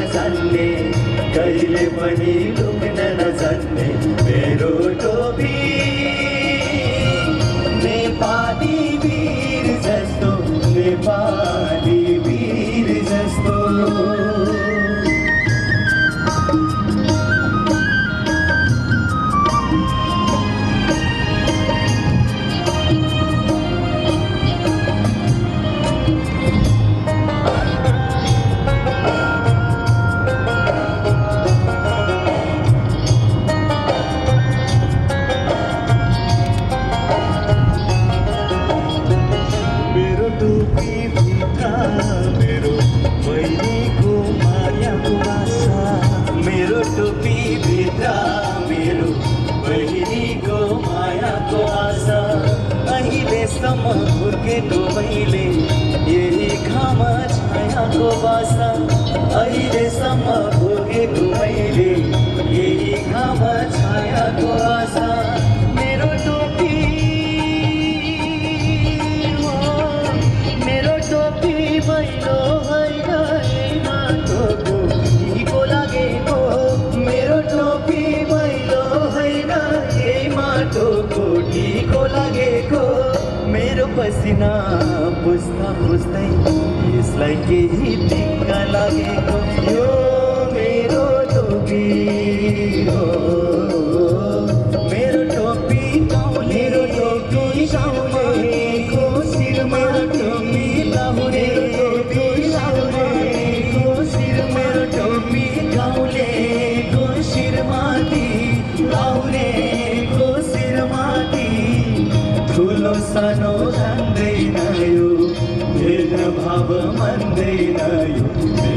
नजान्ने कहिले पनि लुक्न नजान्ने मेरो टोपी नेपाली वीर जस्तो नेपाली वीर जस्तो हुर्केको मैले यही घाम छायाको बासा अहिलेसम्म भोगेको मैले यही घाम छायाको आशा मेरो टोपी भैलो होइन माटोको ढिको लागेको मेरो टोपी भैलो होइन यही माटोको ढिको लागेको मेरो पसिना पुस्दा पुस्दै यसलाई केही दिक्क लागेको यो मेरो टोपी हो मेरो टोपी मेरो टोपी साउनेको शिरमा टोपी लाउनेको शिर मेरो टोपी गाउँलेको शिरमाथि लाउनेको शिरमाथि ठुलो सानो जान्दैन यो भेदभाव मान्दैन यो